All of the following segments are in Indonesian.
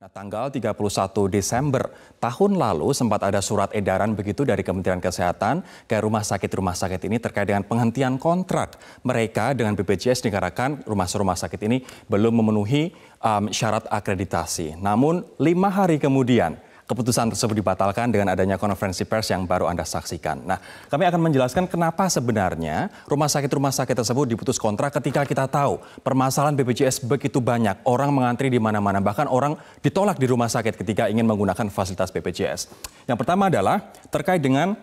Nah, tanggal 31 Desember tahun lalu sempat ada surat edaran begitu dari Kementerian Kesehatan ke rumah sakit ini terkait dengan penghentian kontrak mereka dengan BPJS dikarenakan rumah sakit ini belum memenuhi syarat akreditasi. Namun 5 hari kemudian keputusan tersebut dibatalkan dengan adanya konferensi pers yang baru Anda saksikan. Nah, kami akan menjelaskan kenapa sebenarnya rumah sakit tersebut diputus kontrak ketika kita tahu permasalahan BPJS begitu banyak. Orang mengantri di mana-mana, bahkan orang ditolak di rumah sakit ketika ingin menggunakan fasilitas BPJS. Yang pertama adalah terkait dengan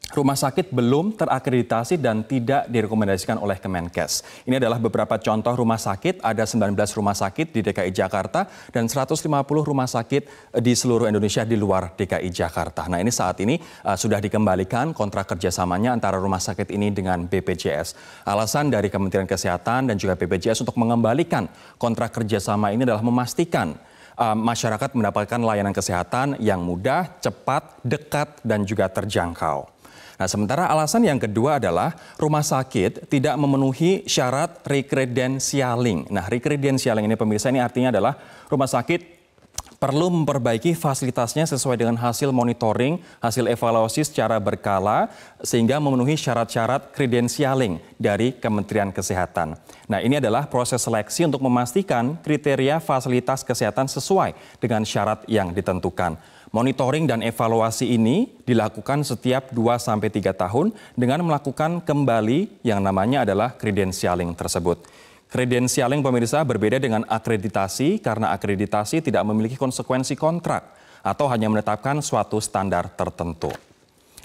rumah sakit belum terakreditasi dan tidak direkomendasikan oleh Kemenkes. Ini adalah beberapa contoh rumah sakit, ada 19 rumah sakit di DKI Jakarta dan 150 rumah sakit di seluruh Indonesia di luar DKI Jakarta. Nah, ini saat ini sudah dikembalikan kontrak kerjasamanya antara rumah sakit ini dengan BPJS. Alasan dari Kementerian Kesehatan dan juga BPJS untuk mengembalikan kontrak kerjasama ini adalah memastikan masyarakat mendapatkan layanan kesehatan yang mudah, cepat, dekat, dan juga terjangkau. Nah, sementara alasan yang kedua adalah rumah sakit tidak memenuhi syarat rekredensialing. Nah, rekredensialing ini pemirsa ini artinya adalah rumah sakit perlu memperbaiki fasilitasnya sesuai dengan hasil monitoring, hasil evaluasi secara berkala sehingga memenuhi syarat-syarat kredensialing dari Kementerian Kesehatan. Nah, ini adalah proses seleksi untuk memastikan kriteria fasilitas kesehatan sesuai dengan syarat yang ditentukan. Monitoring dan evaluasi ini dilakukan setiap 2-3 tahun dengan melakukan kembali yang namanya adalah kredensialing tersebut. Kredensialing pemirsa berbeda dengan akreditasi karena akreditasi tidak memiliki konsekuensi kontrak atau hanya menetapkan suatu standar tertentu.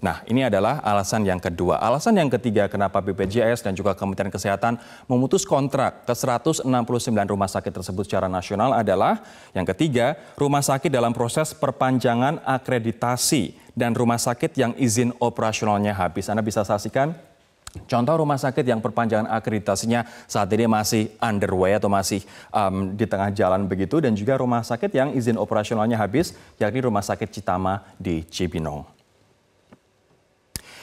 Nah, ini adalah alasan yang kedua. Alasan yang ketiga kenapa BPJS dan juga Kementerian Kesehatan memutus kontrak ke 169 rumah sakit tersebut secara nasional adalah yang ketiga, rumah sakit dalam proses perpanjangan akreditasi dan rumah sakit yang izin operasionalnya habis. Anda bisa saksikan contoh rumah sakit yang perpanjangan akreditasinya saat ini masih underway atau masih di tengah jalan begitu, dan juga rumah sakit yang izin operasionalnya habis, yakni Rumah Sakit Citama di Cibinong.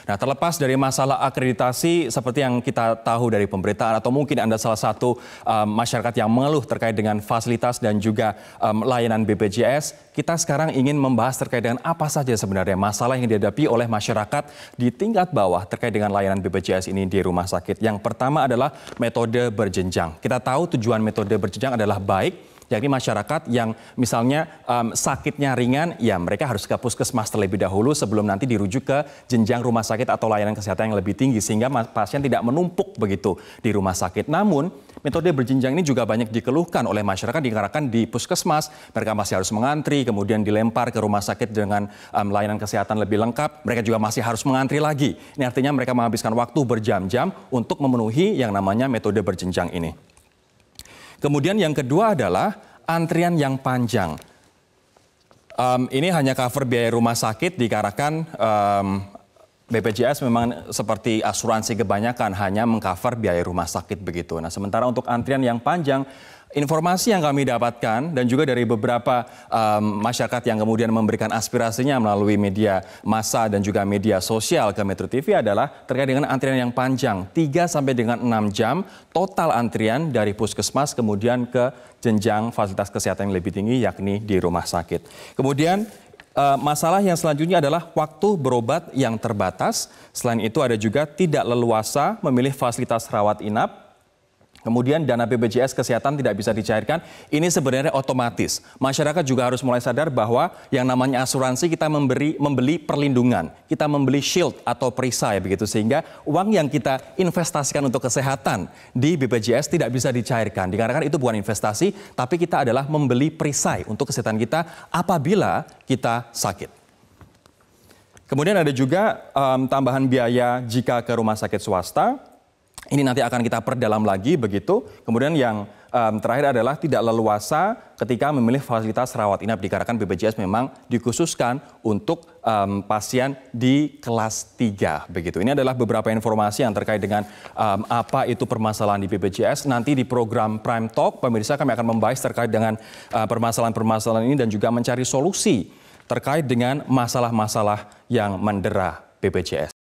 Nah, terlepas dari masalah akreditasi seperti yang kita tahu dari pemberitaan atau mungkin Anda salah satu masyarakat yang mengeluh terkait dengan fasilitas dan juga layanan BPJS, kita sekarang ingin membahas terkait dengan apa saja sebenarnya masalah yang dihadapi oleh masyarakat di tingkat bawah terkait dengan layanan BPJS ini di rumah sakit. Yang pertama adalah metode berjenjang. Kita tahu tujuan metode berjenjang adalah baik, yakni masyarakat yang misalnya sakitnya ringan, ya mereka harus ke puskesmas terlebih dahulu sebelum nanti dirujuk ke jenjang rumah sakit atau layanan kesehatan yang lebih tinggi sehingga pasien tidak menumpuk begitu di rumah sakit. Namun metode berjenjang ini juga banyak dikeluhkan oleh masyarakat dikarenakan di puskesmas mereka masih harus mengantri, kemudian dilempar ke rumah sakit dengan layanan kesehatan lebih lengkap, mereka juga masih harus mengantri lagi. Ini artinya mereka menghabiskan waktu berjam-jam untuk memenuhi yang namanya metode berjenjang ini. Kemudian yang kedua adalah antrian yang panjang. Ini hanya cover biaya rumah sakit dikarenakan BPJS memang seperti asuransi kebanyakan hanya mengcover biaya rumah sakit begitu. Nah, sementara untuk antrian yang panjang, informasi yang kami dapatkan dan juga dari beberapa masyarakat yang kemudian memberikan aspirasinya melalui media massa dan juga media sosial ke Metro TV adalah terkait dengan antrian yang panjang, 3 sampai dengan 6 jam total antrian dari puskesmas kemudian ke jenjang fasilitas kesehatan yang lebih tinggi yakni di rumah sakit. Kemudian masalah yang selanjutnya adalah waktu berobat yang terbatas. Selain itu ada juga tidak leluasa memilih fasilitas rawat inap. Kemudian dana BPJS Kesehatan tidak bisa dicairkan. Ini sebenarnya otomatis. Masyarakat juga harus mulai sadar bahwa yang namanya asuransi kita membeli perlindungan. Kita membeli shield atau perisai begitu. Sehingga uang yang kita investasikan untuk kesehatan di BPJS tidak bisa dicairkan. Dikarenakan itu bukan investasi, tapi kita adalah membeli perisai untuk kesehatan kita apabila kita sakit. Kemudian ada juga tambahan biaya jika ke rumah sakit swasta. Ini nanti akan kita perdalam lagi begitu. Kemudian yang terakhir adalah tidak leluasa ketika memilih fasilitas rawat inap dikarenakan BPJS memang dikhususkan untuk pasien di kelas 3 begitu. Ini adalah beberapa informasi yang terkait dengan apa itu permasalahan di BPJS. Nanti di program Prime Talk pemirsa kami akan membahas terkait dengan permasalahan-permasalahan ini dan juga mencari solusi terkait dengan masalah-masalah yang mendera BPJS.